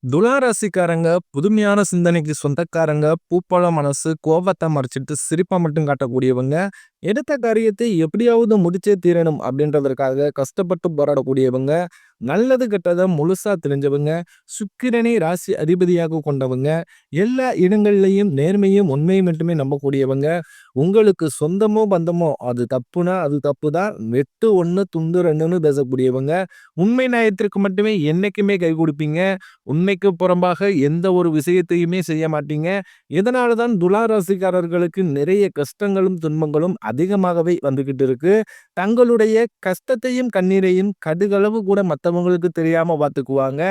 துலா ராசிக்காரங்க புதுமையான சிந்தனைக்கு சொந்தக்காரங்க, பூப்போல மனசு, கோபத்த மறைச்சிட்டு சிரிப்பா மட்டும் காட்டக்கூடியவங்க. எடுத்த காரியத்தை எப்படியாவது முடிச்சே தீரணும் அப்படின்றதற்காக கஷ்டப்பட்டு போராடக்கூடியவங்க. நல்லது கெட்டத முழுசா தெரிஞ்சவங்க. சுக்கிரனை ராசி அதிபதியாக கொண்டவங்க. எல்லா இடங்கள்லயும் நேர்மையும் உண்மையும் மட்டுமே நம்பக்கூடியவங்க. உங்களுக்கு சொந்தமோ பந்தமோ அது தப்புனா அது தப்பு தான். வெட்டு 1 துண்டு 2ன்னு பேசக்கூடியவங்க. உண்மை நியாயத்திற்கு மட்டுமே என்னைக்குமே கை கொடுப்பீங்க. உண்மைக்கு புறம்பாக எந்த ஒரு விஷயத்தையுமே செய்ய மாட்டீங்க. இதனால தான் துலா ராசிக்காரர்களுக்கு நிறைய கஷ்டங்களும் துன்பங்களும் அதிகமாகவே வந்துகிட்டு இருக்கு. தங்களுடைய கஷ்டத்தையும் கண்ணீரையும் கடுகளவு கூட மத்தவங்களுக்கு தெரியாம பார்த்துக்குவாங்க.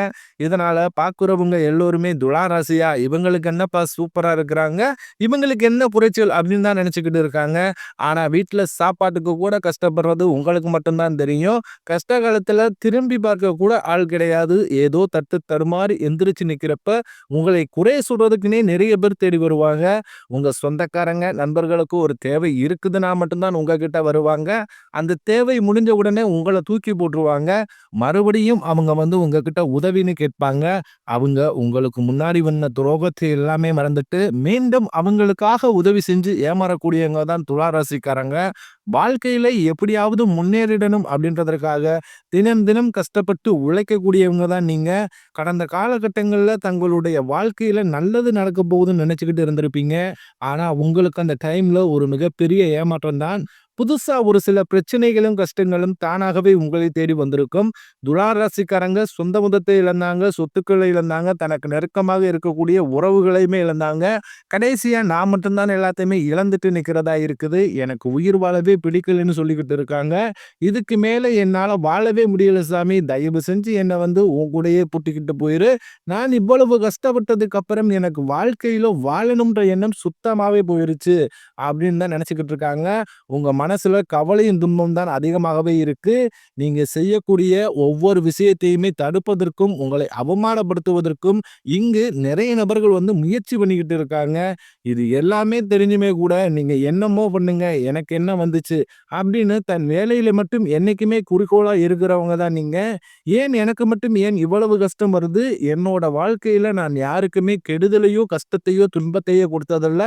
இதனால பார்க்குறவங்க எல்லோருமே துலா ராசியா இவங்களுக்கு என்னப்பா சூப்பரா இருக்கிறாங்க, இவங்களுக்கு என்ன குறைச்சல் அப்படின்னு தான் நினைச்சுக்கிட்டு இருக்காங்க. ஆனா வீட்டுல சாப்பாட்டுக்கு கூட கஷ்டப்படுறது உங்களுக்கு மட்டும்தான் தெரியும். கஷ்ட காலத்துல திரும்பி பார்க்க கூட ஆள் கிடையாது. ஏதோ தட்டு தடுமாறி எந்திரிச்சு நிக்கிறப்ப உங்களை குறை சொல்றதுக்குன்னே நிறைய பேர் தேடி வருவாங்க. உங்க சொந்தக்காரங்க நண்பர்களுக்கு ஒரு தேவை இருக்குதுன்னா மட்டும்தான் உங்ககிட்ட வருவாங்க. அந்த தேவை முடிஞ்ச உடனே உங்களை தூக்கி போட்டுருவாங்க. மறுபடியும் அவங்க வந்து உங்ககிட்ட உதவின்னு கேட்பாங்க. அவங்க உங்களுக்கு முன்னாடி பண்ண துரோகத்தை எல்லாமே மறந்துட்டு மீண்டும் அவங்களுக்காக உதவி செஞ்சு ஏமாறக்கூடியவங்க தான் துலா ராசிக்காரங்க. வாழ்க்கையில எப்படியாவது முன்னேறிடணும் அப்படின்றதற்காக தினம் தினம் கஷ்டப்பட்டு உழைக்கக்கூடியவங்க தான் நீங்க. கடந்த காலகட்டங்கள்ல தங்களுடைய வாழ்க்கையில நல்லது நடக்க போகுதுன்னு நினைச்சுக்கிட்டு இருந்திருப்பீங்க. ஆனா உங்களுக்கு அந்த டைம்ல ஒரு மிகப்பெரிய ஏமாற்றம் தான். புதுசா ஒரு சில பிரச்சனைகளும் கஷ்டங்களும் தானாகவே உங்களை தேடி வந்திருக்கும். துலா ராசிக்காரங்க சொந்த மதத்தை இழந்தாங்க, சொத்துக்களை இழந்தாங்க, தனக்கு நெருக்கமாக இருக்கக்கூடிய உறவுகளையுமே இழந்தாங்க. கடைசியா நான் மட்டும்தான் எல்லாத்தையுமே இழந்துட்டு நிக்கிறதா இருக்குது. எனக்கு உயிர் வாழவே பிடிக்கலன்னு சொல்லிக்கிட்டு இருக்காங்க. இதுக்கு மேல என்னால வாழவே முடியல சாமி. தயவு செஞ்சு என்ன வந்து உன் கூடயே பூட்டிக்கிட்டு போயிரு. நான் இவ்வளவு கஷ்டப்பட்டதுக்கு அப்புறம் எனக்கு வாழ்க்கையில வாழணும்ன்ற எண்ணம் சுத்தமாவே போயிருச்சு அப்படின்னு தான் நினைச்சுக்கிட்டு இருக்காங்க. உங்க மனசுல கவலையும் துன்பம் தான் அதிகமாகவே இருக்கு. நீங்க செய்யக்கூடிய ஒவ்வொரு விஷயத்தையுமே தடுப்பதற்கும், உங்களை அவமானப்படுத்துவதற்கும் இங்கு நிறைய நபர்கள் வந்து முயற்சி பண்ணிக்கிட்டு இருக்காங்க. இது எல்லாமே தெரிஞ்சுமே கூட நீங்க என்னமோ பண்ணுங்க, எனக்கு என்ன வந்துச்சு அப்படின்னு தன் வேலையில மட்டும் என்னைக்குமே குறிக்கோளா இருக்கிறவங்க தான் நீங்க. ஏன் எனக்கு மட்டும் ஏன் இவ்வளவு கஷ்டம் வருது? என்னோட வாழ்க்கையில நான் யாருக்குமே கெடுதலையோ, கஷ்டத்தையோ, துன்பத்தையோ கொடுத்ததில்ல.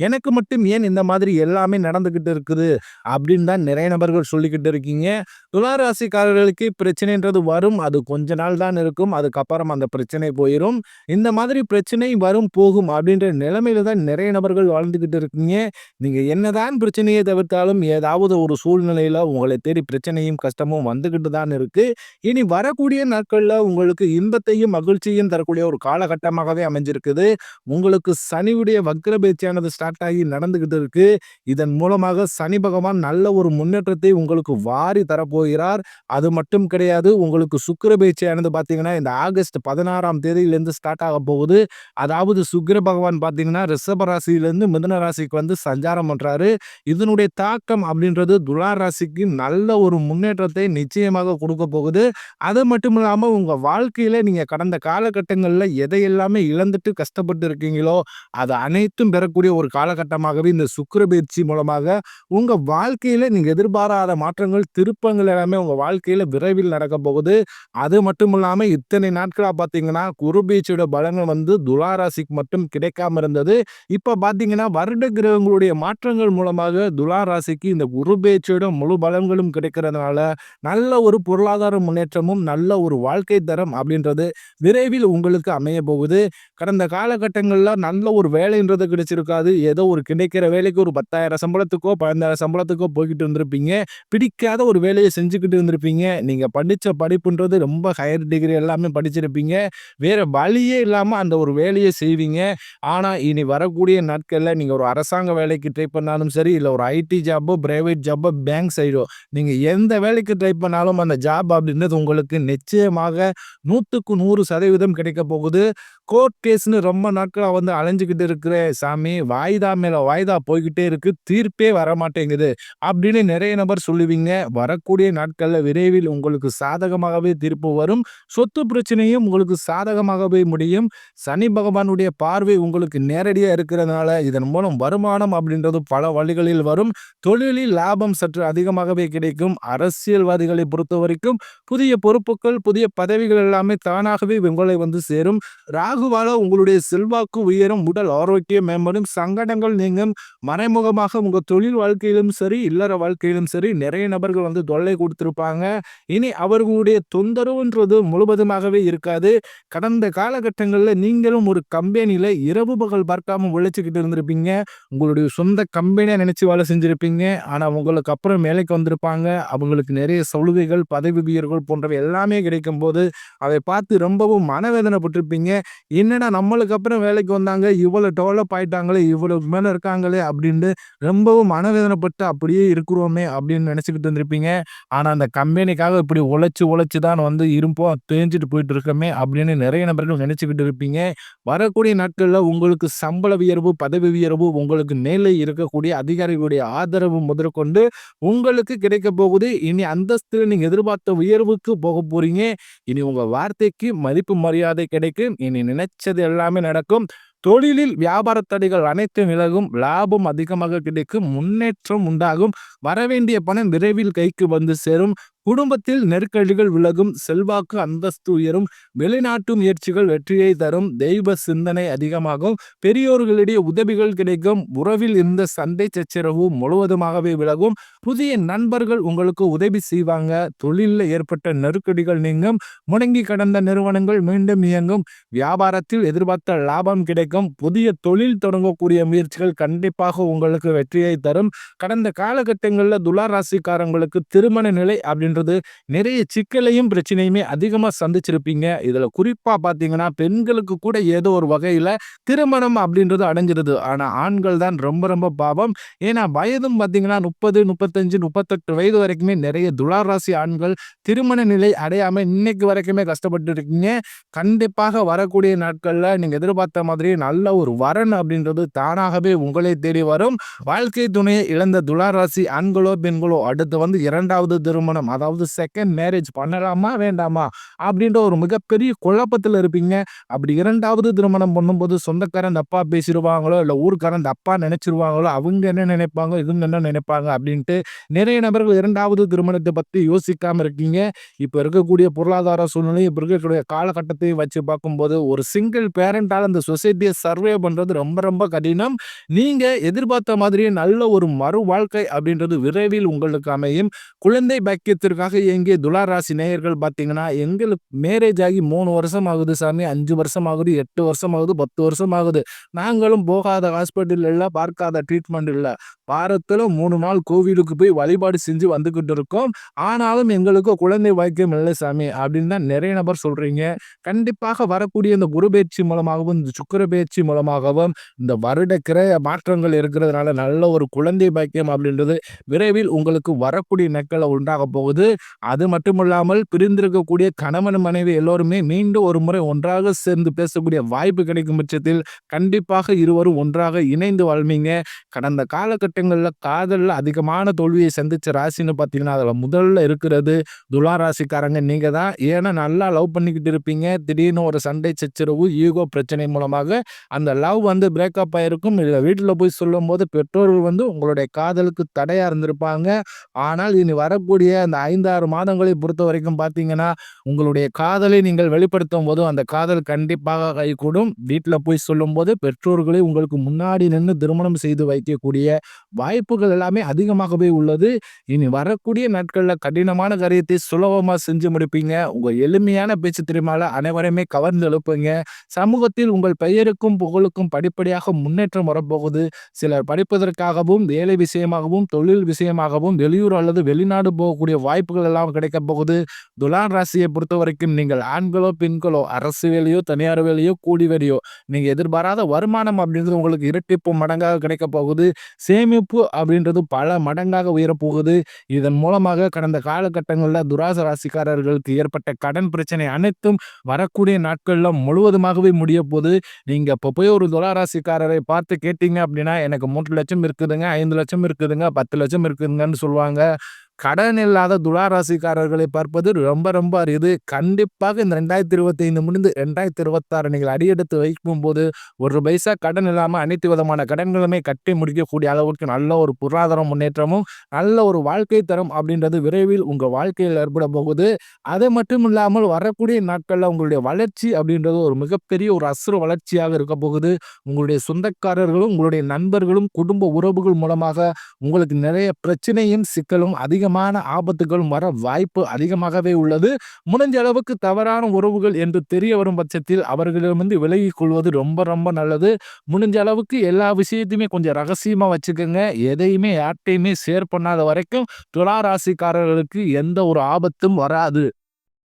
எனக்கு மட்டும் ஏன் இந்த மாதிரி எல்லாமே நடந்துகிட்டு இருக்குது? அப்படின்னு தான் நிறைய நபர்கள் சொல்லிக்கிட்டு இருக்கீங்க. துலா ராசிக்காரர்களுக்கு பிரச்சனைன்றது வரும். அது கொஞ்ச நாள் தான் இருக்கும். அதுக்கப்புறம் அந்த பிரச்சனை போயிரும். இந்த மாதிரி பிரச்சனை வரும், போகும் அப்படின்ற நிலைமையில தான் நிறைய நபர்கள் வாழ்ந்துகிட்டு இருக்கீங்க. நீங்க என்னதான் பிரச்சனையை தவிர்த்தாலும் ஏதாவது ஒரு சூழ்நிலையில உங்களை தேடி பிரச்சனையும் கஷ்டமும் வந்துகிட்டு தான் இருக்கு. இனி வரக்கூடிய நாட்கள்ல உங்களுக்கு இன்பத்தையும் மகிழ்ச்சியும் தரக்கூடிய ஒரு காலகட்டமாகவே அமைஞ்சிருக்குது. உங்களுக்கு சனியுடைய வக்ர பயிற்சியானது ஸ்டார்ட் ஆகி நடந்துகிட்டு இருக்கு. இதன் மூலமாக சனி பகவான் நல்ல ஒரு முன்னேற்றத்தை உங்களுக்கு வாரி தரப்போகிறார். அது மட்டும் கிடையாது, உங்களுக்கு சுக்கிர பயிற்சியானது பார்த்தீங்கன்னா இந்த ஆகஸ்ட் 16ஆம் தேதியிலிருந்து ஸ்டார்ட் ஆக போகுது. அதாவது சுக்கிர பகவான் பார்த்தீங்கன்னா ரிஷப ராசியிலிருந்து மிதுன ராசிக்கு வந்து சஞ்சாரம் பண்றாரு. இதனுடைய தாக்கம் அப்படின்றது துலா ராசிக்கு நல்ல ஒரு முன்னேற்றத்தை நிச்சயமாக கொடுக்க போகுது. அது மட்டும் இல்லாம உங்க வாழ்க்கையில நீங்க கடந்த காலகட்டங்கள்ல எதையெல்லாமே இழந்துட்டு கஷ்டப்பட்டு இருக்கீங்களோ, அது அனைத்தும் பெறக்கூடிய ஒரு காலகட்டமாகவே இந்த சுக்கிர பயிற்சி மூலமாக உங்க வாழ்க்கையில நீங்க எதிர்பாராத மாற்றங்கள், திருப்பங்கள் எல்லாமே உங்க வாழ்க்கையில விரைவில் நடக்க போகுது. அது மட்டும் இல்லாம இத்தனை நாட்களா பார்த்தீங்கன்னா, குரு பயிற்சியோட பலன்கள் வந்து துலா ராசிக்கு மட்டும் கிடைக்காம இருந்தது. இப்ப பார்த்தீங்கன்னா, வருட கிரகங்களுடைய மாற்றங்கள் மூலமாக துலா ராசிக்கு இந்த குரு பயிற்சியோட முழு பலன்களும் கிடைக்கிறதுனால, நல்ல ஒரு பொருளாதார முன்னேற்றமும், நல்ல ஒரு வாழ்க்கை தரம் அப்படின்றது விரைவில் உங்களுக்கு அமைய போகுது. கடந்த காலகட்டங்கள்ல நல்ல ஒரு வேலைன்றது கிடைச்சிருக்காது. ஏதோ ஒரு கிடைக்கிற வேலைக்கு ஒரு 10,000 சம்பளத்துக்கோ, 12,000 சம்பளத்துக்கோ போய்கிட்டு இருந்திருப்பீங்க. பிடிக்காத ஒரு வேலையை செஞ்சுக்கிட்டு இருந்திருப்பீங்க. நீங்க படிச்ச படிப்புன்றது ரொம்ப ஹையர் டிகிரி எல்லாமே படிச்சிருப்பீங்க. வேற வழியே இல்லாம அந்த ஒரு வேலையை செய்வீங்க. ஆனா இனி வரக்கூடிய நாட்கள்ல நீங்க ஒரு அரசாங்க வேலைக்கு ட்ரை பண்ணாலும் சரி, இல்ல ஒரு ஐடி ஜாப்போ, பிரைவேட் ஜாப்போ, பேங்க் சைடோ நீங்க எந்த வேலைக்கு ட்ரை பண்ணாலும் அந்த ஜாப் அப்படின்றது உங்களுக்கு நிச்சயமாக 100க்கு 100% கிடைக்க போகுது. கோர்ட் கேஸ்ன்னு ரொம்ப நாட்களா வந்து அலைஞ்சுக்கிட்டு இருக்கிற சாமி, வாய்தா மேல வாய்தா போய்கிட்டே இருக்கு. தீர்ப்பே வரமாட்டேங்குது. அப்படின்னு நிறைய நபர் சொல்லுவீங்க. வரக்கூடிய நாட்கள்ல விரைவில் உங்களுக்கு சாதகமாகவே தீர்ப்பு வரும். சொத்து பிரச்சனையும் உங்களுக்கு சாதகமாகவே முடியும். சனி பகவானுடைய பார்வை உங்களுக்கு நேரடியா இருக்கிறதுனால இதன் மூலம் வருமானம் அப்படின்றது பல வழிகளில் வரும். தொழிலில் லாபம் சற்று அதிகமாகவே கிடைக்கும். அரசியல்வாதிகளை பொறுத்தவரைக்கும் புதிய பொறுப்புகள், புதிய பதவிகள் எல்லாமே தானாகவே உங்களை வந்து சேரும். ராகுவால உங்களுடைய செல்வாக்கு உயரும், உடல் ஆரோக்கியம் மேம்படும், சங்கடங்கள் நீங்கும். மறைமுகமாக உங்க தொழில் வாழ்க்கையிலும் சரி, இல்லற வாழ்க்கையிலும் சரி நிறைய நபர்கள் வந்து தொல்லை கொடுத்திருப்பாங்க. இனி அவர்களுடைய தொந்தரவுன்றது முழுவதுமாகவே இருக்காது. கடந்த காலகட்டங்கள்ல நீங்களும் ஒரு கம்பெனியில இரவு பகல் பார்க்காம உழைச்சுக்கிட்டு இருந்திருப்பீங்க. உங்களுடைய சொந்த கம்பெனியா நினைச்சு வேலை செஞ்சிருப்பீங்க. ஆனா உங்களுக்கு அப்புறம் வேலைக்கு வந்திருப்பாங்க. அவங்களுக்கு நிறைய சலுகைகள், பதவி உயர்வுகள் போன்றவை எல்லாமே கிடைக்கும்போது அதை பார்த்து ரொம்பவும் மனவேதனைப்பட்டிருப்பீங்க. என்னடா நம்மளுக்கு அப்புறம் வேலைக்கு வந்தாங்க, இவ்வளவு டெவலப் ஆயிட்டாங்களே, இவ்வளவு மேல இருக்காங்களே அப்படின்னு ரொம்பவும் மனவேதனைப்பட்டு அப்படியே இருக்கிறோமே அப்படின்னு நினைச்சுக்கிட்டு இருந்திருப்பீங்க. ஆனா அந்த கம்பெனிக்காக இப்படி உழைச்சு உழைச்சு தான் வந்து இருப்போம் தேஞ்சிட்டு போயிட்டு இருக்கோமே அப்படின்னு நிறைய நபர்கள் நினைச்சுக்கிட்டு இருப்பீங்க. வரக்கூடிய நாட்கள்ல உங்களுக்கு சம்பள உயர்வு, பதவி உயர்வு, உங்களுக்கு மேலே இருக்கக்கூடிய அதிகாரிகளுடைய ஆதரவு முதற்கொண்டு உங்களுக்கு கிடைக்க போகுது. இனி அந்தஸ்து நீங்க எதிர்பார்த்த உயர்வுக்கு போக போறீங்க. இனி உங்க வார்த்தைக்கு மதிப்பு மரியாதை கிடைக்கும். இனி நினைச்சது எல்லாமே நடக்கும். தொழிலில் வியாபார தடைகள் அனைத்தும் விலகும். லாபம் அதிகமாக கிடைக்கும். முன்னேற்றம் உண்டாகும். வரவேண்டிய பணம் விரைவில் கைக்கு வந்து சேரும். குடும்பத்தில் நெருக்கடிகள் விலகும். செல்வாக்கு அந்தஸ்து உயரும். வெளிநாட்டு முயற்சிகள் வெற்றியை தரும். தெய்வ சிந்தனை அதிகமாகும். பெரியோர்களிடையே உதவிகள் கிடைக்கும். உறவில் இருந்த சண்டை சச்சரவு முழுவதுமாகவே விலகும். புதிய நண்பர்கள் உங்களுக்கு உதவி செய்வாங்க. தொழிலில் ஏற்பட்ட நெருக்கடிகள் நீங்கும். முடங்கி கடந்த நிறுவனங்கள் மீண்டும் இயங்கும். வியாபாரத்தில் எதிர்பார்த்த லாபம் கிடைக்கும். புதிய தொழில் தொடங்கக்கூடிய முயற்சிகள் கண்டிப்பாக உங்களுக்கு வெற்றியை தரும். கடந்த காலகட்டங்களில் துலா ராசிக்காரங்களுக்கு திருமண நிலை அப்படின்றது நிறைய சிக்கலையும் பிரச்சனையுமே அதிகமா சந்திச்சிருப்பீங்க. இதுல குறிப்பா பாத்தீங்கன்னா பெண்களுக்கு கூட ஏதோ ஒரு வகையில திருமணம் அப்படின்றது அடைஞ்சிருது. ஆனா ஆண்கள் தான் ரொம்ப ரொம்ப பாவம். ஏன்னா வயதும் பாத்தீங்கன்னா 30, 35, 38 வயது வரைக்குமே நிறைய துலா ராசி ஆண்கள் திருமண நிலை அடையாம இன்னைக்கு வரைக்குமே கஷ்டப்பட்டு இருக்கீங்க. கண்டிப்பாக வரக்கூடிய நாட்கள்ல நீங்க எதிர்பார்த்த மாதிரி நல்ல ஒரு வரன் அப்படின்றது தானாகவே உங்களை தேடி வரும். வாழ்க்கை துணையை இழந்த துலா ராசி ஆண்களோ பெண்களோ அடுத்து வந்து இரண்டாவது திருமணம், அதாவது செகண்ட் மேரேஜ் பண்ணலாமா வேண்டாமா அப்படின்ற ஒரு மிகப்பெரிய குழப்பத்தில் இருப்பீங்க. அப்படி இரண்டாவது திருமணம் பண்ணும்போது சொந்தக்காரன் தப்பா பேசிடுவாங்களோ, இல்ல ஊர்க்காரன் தப்பா நினைச்சிருவாங்களோ, அவங்க என்ன நினைப்பாங்க, இவங்க என்ன நினைப்பாங்க அப்படின்ட்டு நிறைய நபர்கள் இரண்டாவது திருமணத்தை பத்தி யோசிக்காம இருக்கீங்க. இப்ப இருக்கக்கூடிய பொருளாதார சூழ்நிலை, இப்ப இருக்கக்கூடிய காலகட்டத்தை வச்சு பார்க்கும்போது ஒரு சிங்கிள் பேரண்டால அந்த சொசைட்டியை சர்வே பண்றது ரொம்ப ரொம்ப கடினம். நீங்க எதிர்பார்த்த மாதிரியே நல்ல ஒரு மறு வாழ்க்கை அப்படின்றது விரைவில் உங்களுக்கு அமையும். குழந்தை பாக்கியத்திற்காக இயங்கிய துலா ராசி நேயர்கள் பார்த்தீங்கன்னா, எங்களுக்கு மேரேஜ் ஆகி 3 வருஷம் ஆகுது சாமி, 5 வருஷம் ஆகுது, 8 வருஷம் ஆகுது, 10 வருஷம் ஆகுது. நாங்களும் போகாத ஹாஸ்பிட்டல் இல்ல, பார்க்காத ட்ரீட்மெண்ட் இல்ல. வாரத்துல 3 நாள் கோவிலுக்கு போய் வழிபாடு செஞ்சு வந்துகிட்டு இருக்கோம். ஆனாலும் எங்களுக்கு குழந்தை பாக்கியம் இல்லை சாமி அப்படின்னு தான் நிறைய நபர் சொல்றீங்க. கண்டிப்பாக வரக்கூடிய இந்த குரு பெயர்ச்சி மூலமாகவும், இந்த சுக்கிர பெயர்ச்சி மூலமாகவும், இந்த வருட கிரக மாற்றங்கள் இருக்கிறதுனால நல்ல ஒரு குழந்தை பாக்கியம் அப்படின்றது விரைவில் உங்களுக்கு வரக்கூடிய நாட்கள்ல உண்டாக போகுது. அது மட்டுமில்லாமல் பிரிந்திருக்கக்கூடிய கணவன் மனைவி எல்லோருமே மீண்டும் ஒரு முறை ஒன்றாக சேர்ந்து பேசக்கூடிய வாய்ப்பு கிடைக்கும் பட்சத்தில் கண்டிப்பாக இருவரும் ஒன்றாக இணைந்து வாழ்வீங்க. கடந்த காலகட்டங்கள்ல காதல்ல அதிகமான தோல்வியை சந்திச்ச ராசின்னு பார்த்தீங்கன்னா, அதுல முதல்ல இருக்கிறது துலா ராசிக்காரங்க நீங்க தான். ஏன்னா நல்லா லவ் பண்ணிக்கிட்டு இருப்பீங்க. திடீர்னு ஒரு சண்டை சச்சரவு, ஈகோ பிரச்சனை மூலமாக அந்த லவ் வந்து பிரேக்கப் ஆயிருக்கும். இல்ல வீட்டுல போய் சொல்லும்போது பெற்றோர்கள் வந்து உங்களுடைய காதலுக்கு தடையா இருந்திருப்பாங்க. ஆனால் இனி வரக்கூடிய அந்த 5, 6 மாதங்களை பொறுத்தவரைக்கும் பார்த்தீங்கன்னா, உங்களுடைய காதலை நீங்கள் வெளிப்படுத்தும்போது அந்த காதல் கண்டிப்பாக கைகூடும். வீட்ல போய் சொல்லும்போது பெற்றோர்களே உங்களுக்கு முன்னாடி நின்னு திருமணம் செய்து வைக்கக்கூடிய வாய்ப்புகள் எல்லாமே அதிகமாகவே உள்ளது. இனி வரக்கூடிய நாட்கள்ல கடினமான காரியத்தை சுலபமா செஞ்சு முடிப்பீங்க. உங்க எளிமையான பேச்சு திறமையால அனைவரையுமே கவர்ந்து எழுப்புங்க. சமூகத்தில் உங்கள் பெயருக்கும் புகழுக்கும் படிப்படியாக முன்னேற்றம் வரப்போகுது. சிலர் படிப்பதற்காகவும், வேலை விஷயமாகவும், தொழில் விஷயமாகவும் வெளியூர் அல்லது வெளிநாடு போகக்கூடிய வாய்ப்புகள் எல்லாம் கிடைக்கப் போகுது. துலாம் ராசியை பொறுத்தவரைக்கும் நீங்கள் ஆண்களோ, பெண்களோ, அரசு வேலையோ, தனியார் வேலையோ, கூலி வேலையோ, நீங்க எதிர்பாராத வருமானம் அப்படின்றது உங்களுக்கு இரட்டிப்பு மடங்காக கிடைக்கப் போகுது. சேமிப்பு அப்படின்றது பல மடங்காக உயரப்போகுது. இதன் மூலமாக கடந்த காலகட்டங்கள்ல துராச ராசிக்காரர்களுக்கு ஏற்பட்ட கடன் பிரச்சனை அனைத்தும் வரக்கூடிய நாட்கள்ல முழுவதுமாகவே முடியப்போகுது. நீங்க இப்போ போய் ஒரு துலா ராசிக்காரரை பார்த்து கேட்டீங்க அப்படின்னா, எனக்கு 3,00,000 இருக்குதுங்க, 5,00,000 இருக்குதுங்க, 10,00,000 இருக்குதுங்கன்னு சொல்லுவாங்க. கடன் இல்லாத துலா ராசிக்காரர்களை பார்ப்பது ரொம்ப ரொம்ப அரிது. கண்டிப்பாக இந்த 2025 முடிந்து 2026 நீங்கள் அடியெடுத்து வைக்கும்போது, ஒரு பைசா கடன் இல்லாம அனைத்து விதமான கடன்களுமே கட்டி முடிக்கக்கூடிய அளவுக்கு நல்ல ஒரு பொருளாதார முன்னேற்றமும், நல்ல ஒரு வாழ்க்கை தரம் அப்படின்றது விரைவில் உங்க வாழ்க்கையில் ஏற்பட போகுது. அது மட்டும் இல்லாமல் வரக்கூடிய நாட்கள்ல உங்களுடைய வளர்ச்சி அப்படின்றது ஒரு மிகப்பெரிய ஒரு அசுர வளர்ச்சியாக இருக்க போகுது. உங்களுடைய சொந்தக்காரர்களும், உங்களுடைய நண்பர்களும், குடும்ப உறவுகள் மூலமாக உங்களுக்கு நிறைய பிரச்சனையும், சிக்கலும், அதிகமான ஆபத்துகளும் வர வாய்ப்பு அதிகமாகவே உள்ளது. முடிஞ்ச அளவுக்கு தவறான உறவுகள் என்று தெரிய வரும் பட்சத்தில் அவர்களிடமிருந்து விலகிக் கொள்வது ரொம்ப ரொம்ப நல்லது. முடிஞ்ச அளவுக்கு எல்லா விஷயத்தையுமே கொஞ்சம் ரகசியமா வச்சுக்கங்க. எதையுமே யார்ட்டயுமே ஷேர் பண்ணாத வரைக்கும் துலா ராசிக்காரர்களுக்கு எந்த ஒரு ஆபத்தும் வராது.